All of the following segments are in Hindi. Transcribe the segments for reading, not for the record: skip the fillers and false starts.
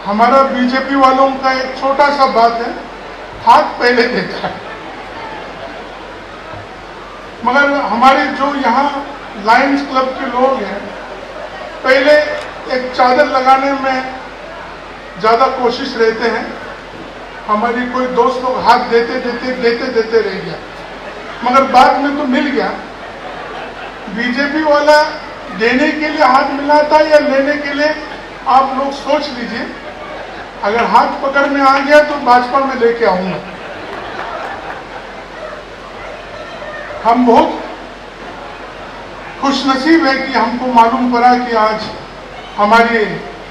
हमारा बीजेपी वालों का एक छोटा सा बात है, हाथ पहले देता है। मगर हमारे जो यहाँ लायंस क्लब के लोग हैं, पहले एक चादर लगाने में ज़्यादा कोशिश रहते हैं। हमारी कोई दोस्त लोग हाथ देते रह गया, मगर बाद में तो मिल गया। बीजेपी वाला देने के लिए हाथ मिलाता है या लेने के लिए, आप लोग सोच लीजिए। अगर हाथ पकड़ में आ गया तो भाजपा में लेके आऊंगा। हम बहुत खुशनसीब है कि हमको मालूम पड़ा कि आज हमारे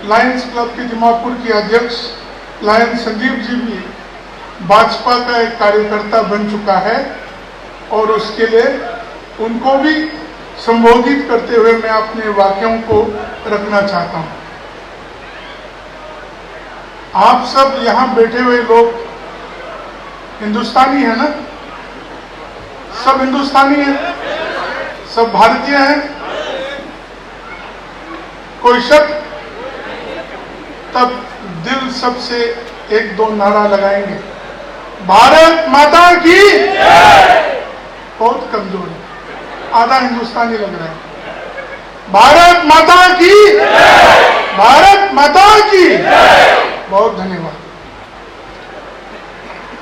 लायंस क्लब के दिमापुर के अध्यक्ष लायन संजीव जी भी भाजपा का एक कार्यकर्ता बन चुका है, और उसके लिए उनको भी संबोधित करते हुए मैं अपने वाक्यों को रखना चाहता हूं। आप सब यहां बैठे हुए लोग हिंदुस्तानी है ना? सब हिंदुस्तानी है, सब भारतीय हैं, कोई शक? तब दिल सबसे एक दो नारा लगाएंगे, भारत माता की। बहुत कमजोर है, आधा हिंदुस्तानी लग रहा है। भारत माता की, भारत माता की। बहुत धन्यवाद।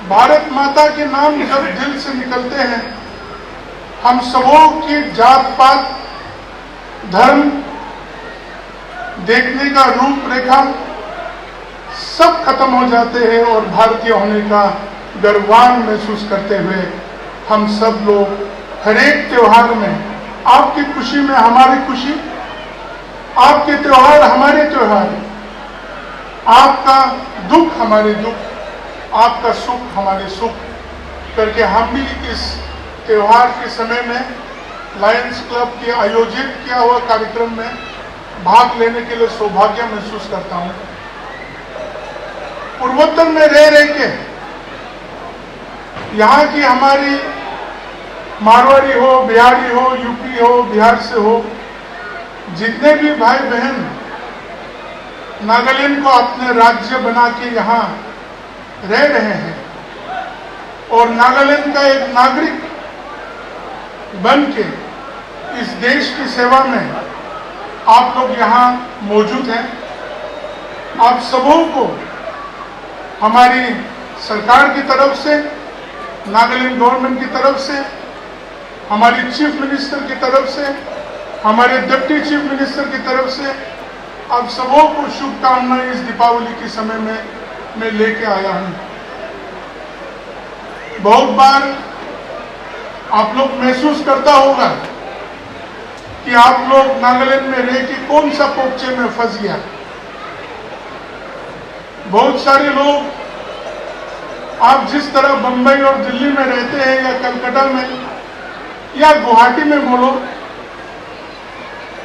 भारत माता के नाम जब दिल से निकलते हैं, हम सबों की जात पात, धर्म, देखने का रूप रेखा सब खत्म हो जाते हैं, और भारतीय होने का गर्वान महसूस करते हुए हम सब लोग हर एक त्योहार में, आपकी खुशी में हमारी खुशी, आपके त्योहार हमारे त्योहार, आपका दुख हमारे दुख, आपका सुख हमारे सुख करके हम भी इस त्योहार के समय में लायंस क्लब के आयोजित किया हुआ कार्यक्रम में भाग लेने के लिए सौभाग्य महसूस करता हूं। पूर्वोत्तर में रह के यहाँ की हमारी मारवाड़ी हो, बिहारी हो, यूपी हो, बिहार से हो, जितने भी भाई बहन नागालैंड को अपने राज्य बना के यहाँ रह रहे हैं और नागालैंड का एक नागरिक बन के इस देश की सेवा में आप लोग यहाँ मौजूद हैं। आप सबों को हमारी सरकार की तरफ से, नागालैंड गवर्नमेंट की तरफ से, हमारी चीफ मिनिस्टर की तरफ से, हमारे डिप्टी चीफ मिनिस्टर की तरफ से आप सबों को शुभकामनाएं इस दीपावली के समय में मैं लेके आया हूं। बहुत बार आप लोग महसूस करता होगा कि आप लोग नागालैंड में रह के कौन सा पोपचे में फंस गया। बहुत सारे लोग, आप जिस तरह बंबई और दिल्ली में रहते हैं या कलकत्ता में या गुवाहाटी में बोलो,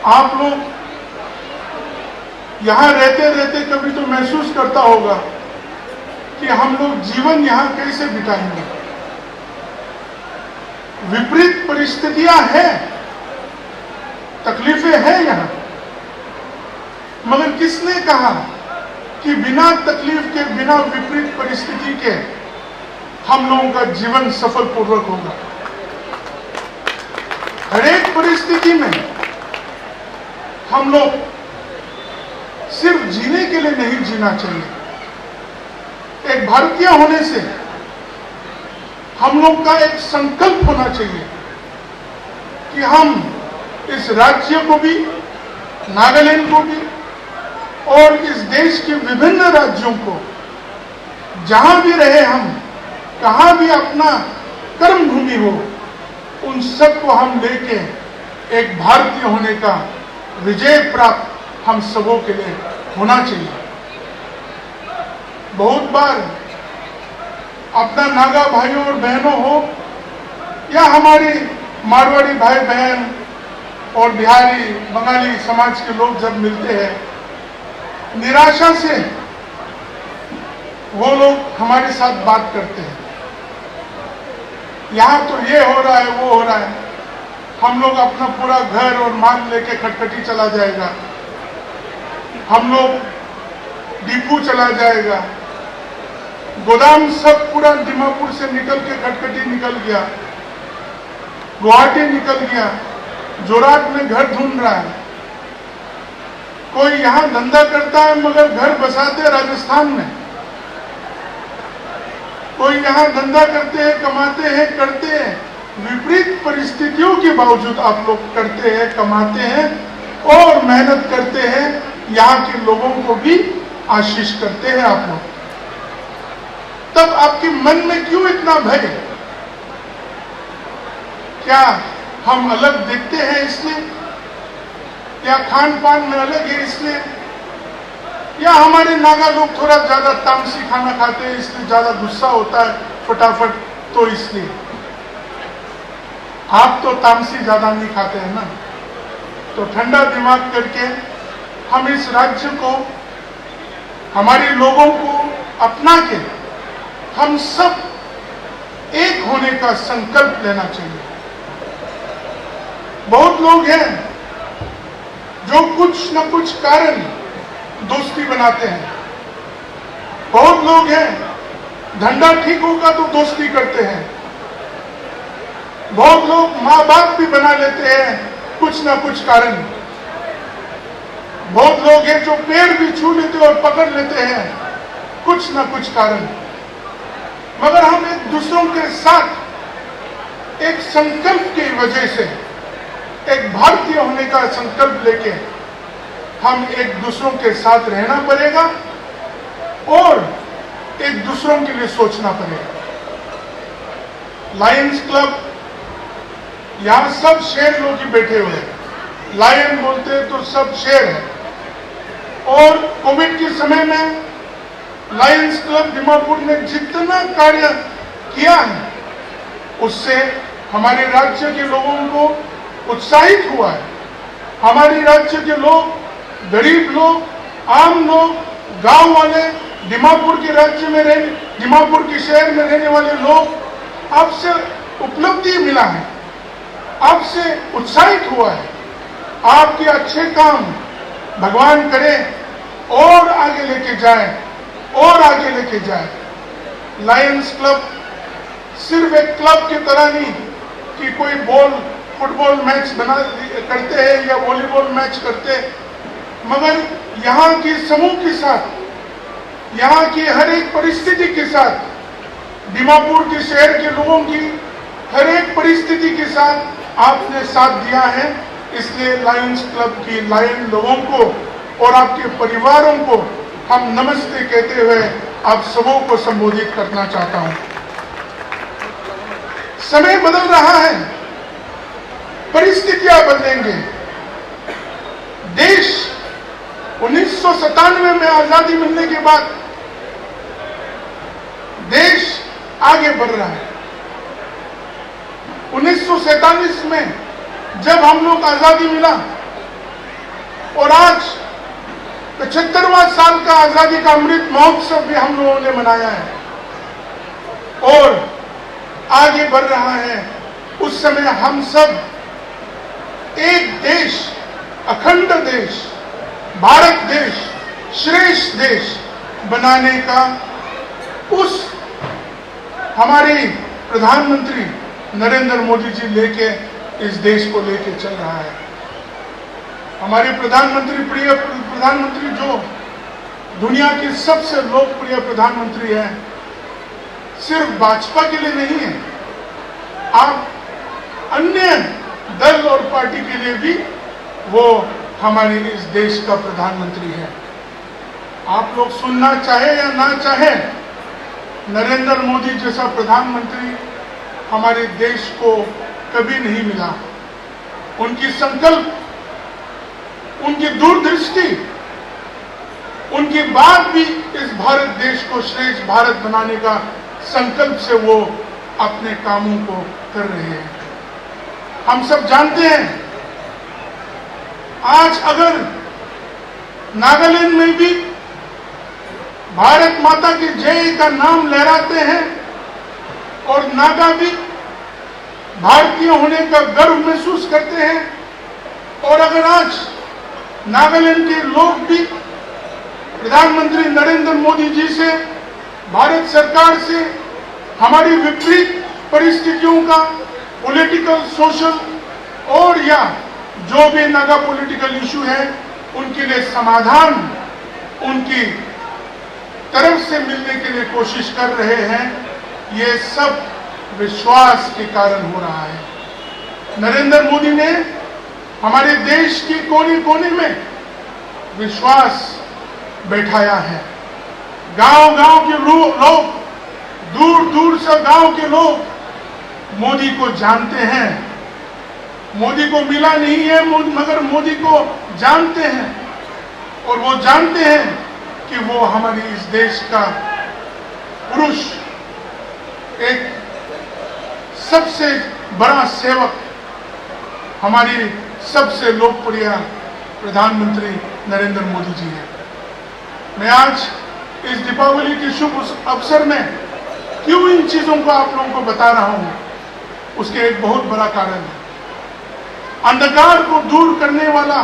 आप लोग यहां रहते रहते कभी तो महसूस करता होगा कि हम लोग जीवन यहां कैसे बिताएंगे। विपरीत परिस्थितियां हैं, तकलीफें हैं यहां, मगर किसने कहा कि बिना तकलीफ के, बिना विपरीत परिस्थिति के हम लोगों का जीवन सफलपूर्वक होगा। हर एक परिस्थिति में हम लोग सिर्फ जीने के लिए नहीं जीना चाहिए। एक भारतीय होने से हम लोग का एक संकल्प होना चाहिए कि हम इस राज्य को भी, नागालैंड को भी और इस देश के विभिन्न राज्यों को, जहां भी रहे हम, कहां भी अपना कर्म भूमि हो, उन सबको हम लेके एक भारतीय होने का विजय प्राप्त हम सबों के लिए होना चाहिए। बहुत बार अपना नागा भाइयों और बहनों हो या हमारे मारवाड़ी भाई बहन और बिहारी बंगाली समाज के लोग जब मिलते हैं, निराशा से वो लोग हमारे साथ बात करते हैं, यहाँ तो ये हो रहा है, वो हो रहा है, हम लोग अपना पूरा घर और माल लेके खटखटी चला जाएगा, हम लोग डिपू चला जाएगा, गोदाम सब पूरा दीमापुर से निकल के खटखटी निकल गया, गुवाहाटी निकल गया, जोराट में घर ढूंढ रहा है। कोई यहां धंधा करता है मगर घर बसाते राजस्थान में, कोई यहां धंधा करते हैं, कमाते हैं, करते हैं, विपरीत परिस्थितियों के बावजूद आप लोग करते हैं, कमाते हैं और मेहनत करते हैं, यहाँ के लोगों को भी आशीष करते हैं आप लोग। तब आपके मन में क्यों इतना भय? क्या हम अलग दिखते हैं इसलिए, या खान पान में अलग है इसलिए, या हमारे नागा लोग थोड़ा ज्यादा तामसी खाना खाते हैं इसलिए ज्यादा गुस्सा होता है फटाफट, तो इसलिए? आप तो तामसी ज्यादा नहीं खाते हैं ना। तो ठंडा दिमाग करके हम इस राज्य को, हमारे लोगों को अपना के हम सब एक होने का संकल्प लेना चाहिए। बहुत लोग हैं जो कुछ न कुछ कारण दोस्ती बनाते हैं, बहुत लोग हैं धंधा ठीक होगा तो दोस्ती करते हैं, बहुत लोग माँ बाप भी बना लेते हैं कुछ ना कुछ कारण, बहुत लोग हैं जो पैर भी छू लेते और पकड़ लेते हैं कुछ ना कुछ कारण। मगर हम एक दूसरों के साथ एक संकल्प की वजह से, एक भारतीय होने का संकल्प लेके हम एक दूसरों के साथ रहना पड़ेगा और एक दूसरों के लिए सोचना पड़ेगा। लायंस क्लब, यहां सब शेर लोग ही बैठे हुए हैं, लायन बोलते हैं तो सब शेर है। और कोविड के समय में लायंस क्लब दीमापुर ने जितना कार्य किया है उससे हमारे राज्य के लोगों को उत्साहित हुआ है। हमारे राज्य के लोग, गरीब लोग, आम लोग, गांव वाले, दीमापुर के राज्य में रहने, दीमापुर के शहर में रहने वाले लोग आपसे उपलब्धि मिला है, आपसे उत्साहित हुआ है। आपके अच्छे काम भगवान करे और आगे लेके जाए और आगे लेके जाए। लायंस क्लब सिर्फ एक क्लब की तरह नहीं कि कोई फुटबॉल मैच करते हैं या वॉलीबॉल मैच करते हैं, मगर यहाँ के समूह के साथ, यहाँ की हर एक परिस्थिति के साथ, दीमापुर के शहर के लोगों की हर एक परिस्थिति के साथ आपने साथ दिया है। इसलिए लायंस क्लब की लायन लोगों को और आपके परिवारों को हम नमस्ते कहते हुए आप सबों को संबोधित करना चाहता हूं। समय बदल रहा है, परिस्थितियां बदलेंगे। देश 1997 में आजादी मिलने के बाद देश आगे बढ़ रहा है। 1947 में जब हम लोग आजादी मिला और आज 75वां साल का आजादी का अमृत महोत्सव भी हम लोगों ने मनाया है और आगे बढ़ रहा है। उस समय हम सब एक देश, अखंड देश, भारत देश, श्रेष्ठ देश बनाने का उस हमारे प्रधानमंत्री नरेंद्र मोदी जी लेके इस देश को लेके चल रहा है। हमारे प्रधानमंत्री, प्रिय प्रधानमंत्री जो दुनिया के सबसे लोकप्रिय प्रधानमंत्री हैं, सिर्फ भाजपा के लिए नहीं है, आप अन्य दल और पार्टी के लिए भी वो हमारे इस देश का प्रधानमंत्री है। आप लोग सुनना चाहे या ना चाहे, नरेंद्र मोदी जैसा प्रधानमंत्री हमारे देश को कभी नहीं मिला। उनकी संकल्प, उनकी दूरदृष्टि, उनकी बात भी इस भारत देश को श्रेष्ठ भारत बनाने का संकल्प से वो अपने कामों को कर रहे हैं। हम सब जानते हैं, आज अगर नागालैंड में भी भारत माता की जय का नाम लहराते हैं और नागा भी भारतीय होने का गर्व महसूस करते हैं, और अगर आज नागालैंड के लोग भी प्रधानमंत्री नरेंद्र मोदी जी से, भारत सरकार से हमारी विपरीत परिस्थितियों का पॉलिटिकल, सोशल और या जो भी नागा पॉलिटिकल इशू है उनके लिए समाधान उनकी तरफ से मिलने के लिए कोशिश कर रहे हैं। ये सब विश्वास के कारण हो रहा है। नरेंद्र मोदी ने हमारे देश के कोने कोने में विश्वास बैठाया है। गांव-गांव के लोग, दूर दूर से गांव के लोग मोदी को जानते हैं। मोदी को मिला नहीं है मगर मोदी को जानते हैं, और वो जानते हैं कि वो हमारी इस देश का पुरुष, एक सबसे बड़ा सेवक, हमारी सबसे लोकप्रिय प्रधानमंत्री नरेंद्र मोदी जी हैं। मैं आज इस दीपावली के शुभ अवसर में क्यों इन चीजों को आप लोगों को बता रहा हूं, उसके एक बहुत बड़ा कारण है। अंधकार को दूर करने वाला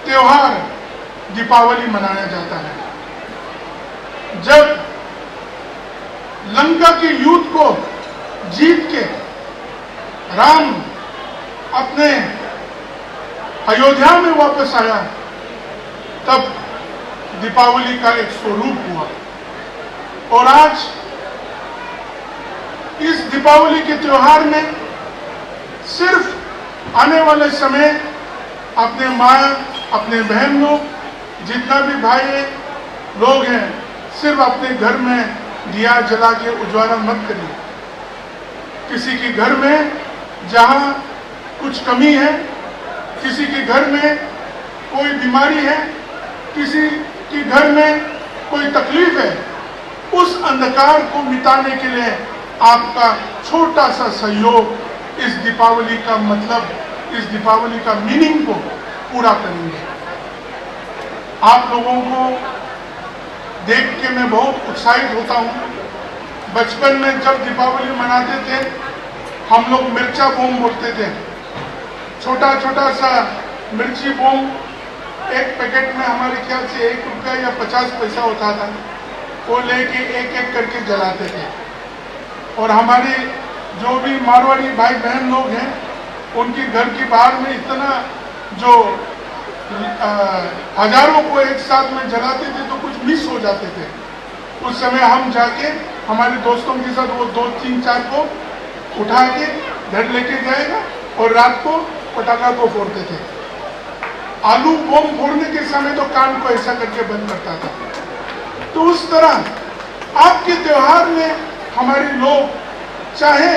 त्योहार दीपावली मनाया जाता है। जब लंका के युद्ध को जीत के राम अपने अयोध्या में वापस आया, तब दीपावली का एक स्वरूप हुआ। और आज इस दीपावली के त्योहार में सिर्फ आने वाले समय अपने माँ, अपने बहन लोग, जितना भी भाई लोग हैं, सिर्फ अपने घर में दिया जला के उजाला मत करिए। किसी के घर में जहां कुछ कमी है, किसी के घर में कोई बीमारी है, किसी के घर में कोई तकलीफ है, उस अंधकार को मिटाने के लिए आपका छोटा सा सहयोग इस दीपावली का मतलब, इस दीपावली का मीनिंग को पूरा करेंगे। आप लोगों को देख के मैं बहुत उत्साहित होता हूँ। बचपन में जब दीपावली मनाते थे, हम लोग मिर्चा बम बोलते थे। छोटा छोटा सा मिर्ची बम, एक पैकेट में हमारे ख्याल से 1 रुपया या 50 पैसा होता था, वो लेके एक एक करके जलाते थे। और हमारे जो भी मारवाड़ी भाई बहन लोग हैं, उनके घर के बाहर में इतना जो हजारों को एक साथ में जलाते थे तो कुछ मिस हो जाते थे। उस समय हम जाके हमारे दोस्तों के साथ वो 2, 3, 4 को उठा के घर लेके जाएगा और रात को पटाखा को फोड़ते थे। आलू बम फोड़ने के समय तो कान को ऐसा करके बंद करता था। तो उस तरह आपके त्योहार में हमारे लोग, चाहे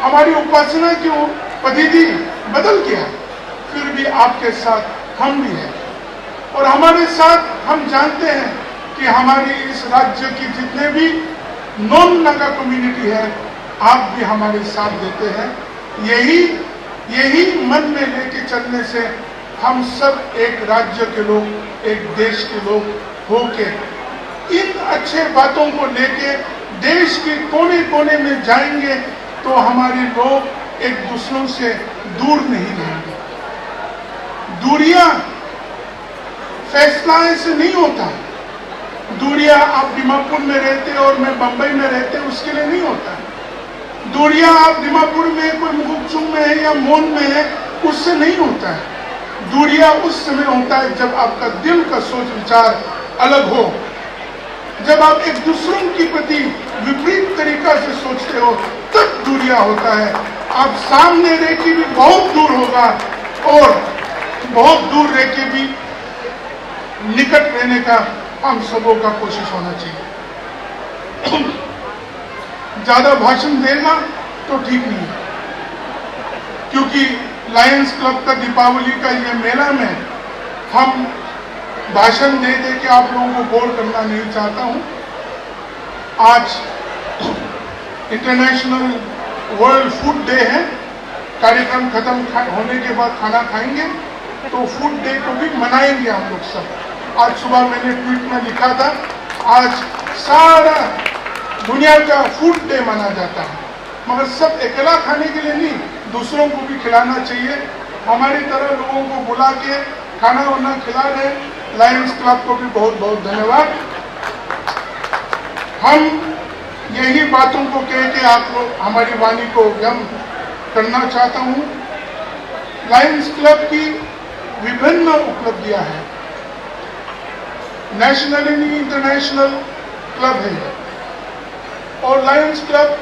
हमारी उपासना की पद्धति बदल गया, फिर भी आपके साथ हम भी हैं। और हमारे साथ हम जानते हैं कि हमारी इस राज्य की जितने भी नॉन नागा कम्युनिटी है, आप भी हमारे साथ देते हैं। यही मन में लेके चलने से हम सब एक राज्य के लोग, एक देश के लोग होके इन अच्छे बातों को लेके देश के कोने कोने में जाएंगे, तो हमारे लोग एक दूसरों से दूर नहीं रहेंगे। दूरियां फैसला से नहीं होता। दूरियां आप दीमापुर में रहते और मैं बंबई में रहते, उसके लिए नहीं होता। दूरियां आप दीमापुर में, कोई मुकुकचुंग में है या मोन में है, उससे नहीं होता है। दूरियां उस समय होता है जब आपका दिल का सोच विचार अलग हो, जब आप एक दूसरों के प्रति विपरीत तरीका से सोचते हो, तब दूरियां होता है। आप सामने रह के भी बहुत दूर होगा और बहुत दूर रह के भी निकट रहने का हम सबों का कोशिश होना चाहिए। ज्यादा भाषण देगा तो ठीक नहीं है, क्योंकि लायंस क्लब का दीपावली का ये मेला में हम भाषण दे दे के आप लोगों को बोर करना नहीं चाहता हूं। आज इंटरनेशनल वर्ल्ड फूड डे है। कार्यक्रम खत्म होने के बाद खाना खाएंगे तो फूड डे को भी मनाएंगे हम लोग सब। आज सुबह मैंने ट्वीट में लिखा था, आज सारा दुनिया का फूड डे मना जाता है, मगर सब अकेला खाने के लिए नहीं, दूसरों को भी खिलाना चाहिए। हमारी तरह लोगों को बुला के खाना वाना खिला रहे, लायंस क्लब को भी बहुत बहुत धन्यवाद। हम यही बातों को कह के आप लोग हमारी वाणी को व्यंग करना चाहता हूं। लायंस क्लब की विभिन्न उपलब्धियां हैं, नेशनल एंड इंटरनेशनल क्लब है और लायंस क्लब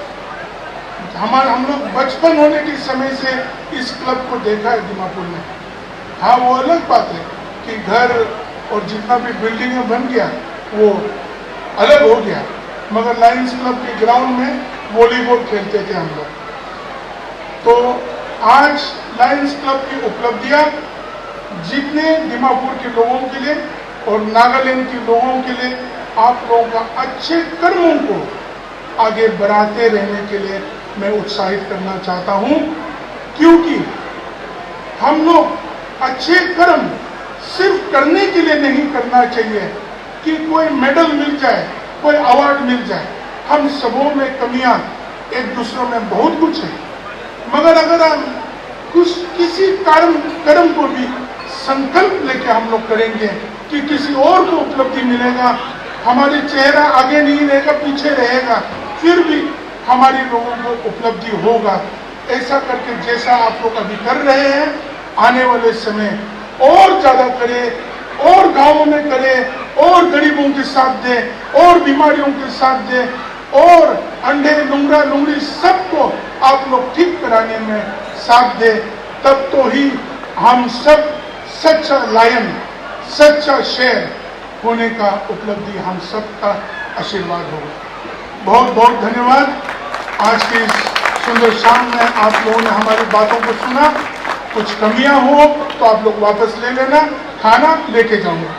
हम लोग बचपन होने के समय से इस क्लब को देखा है दीमापुर में। हाँ, वो अलग बात है कि घर और जितना भी बिल्डिंग बन गया वो अलग हो गया, मगर लायंस क्लब के ग्राउंड में वॉलीबॉल खेलते थे हम लोग। तो आज लायंस क्लब की उपलब्धियां जितने दीमापुर के लोगों के लिए और नागालैंड के लोगों के लिए, आप लोगों का अच्छे कर्मों को आगे बढ़ाते रहने के लिए मैं उत्साहित करना चाहता हूं, क्योंकि हम लोग अच्छे कर्म सिर्फ करने के लिए नहीं करना चाहिए कि कोई मेडल मिल जाए, कोई अवार्ड मिल जाए। हम सबों में कमियां एक दूसरों में बहुत कुछ है, मगर अगर हम किसी कर्म को भी संकल्प लेके हम लोग करेंगे कि किसी और को उपलब्धि मिलेगा, हमारे चेहरा आगे नहीं रहेगा, पीछे रहेगा, फिर भी हमारे लोगों को उपलब्धि होगा। ऐसा करके जैसा आप लोग अभी कर रहे हैं, आने वाले समय और ज्यादा करें, और गांवों में करें, और गरीबों के साथ दें, और बीमारियों के साथ दें, और अंधे लुंगड़ा लुंगड़ी सबको आप लोग ठीक कराने में साथ दें। तब तो ही हम सब सच्चा लायन, सच्चा शेर होने का उपलब्धि हम सबका आशीर्वाद होगा। बहुत बहुत धन्यवाद। आज की इस सुंदर शाम में आप लोगों ने हमारी बातों को सुना। कुछ कमियां हो तो आप लोग वापस ले लेना, खाना लेके जाऊंगा।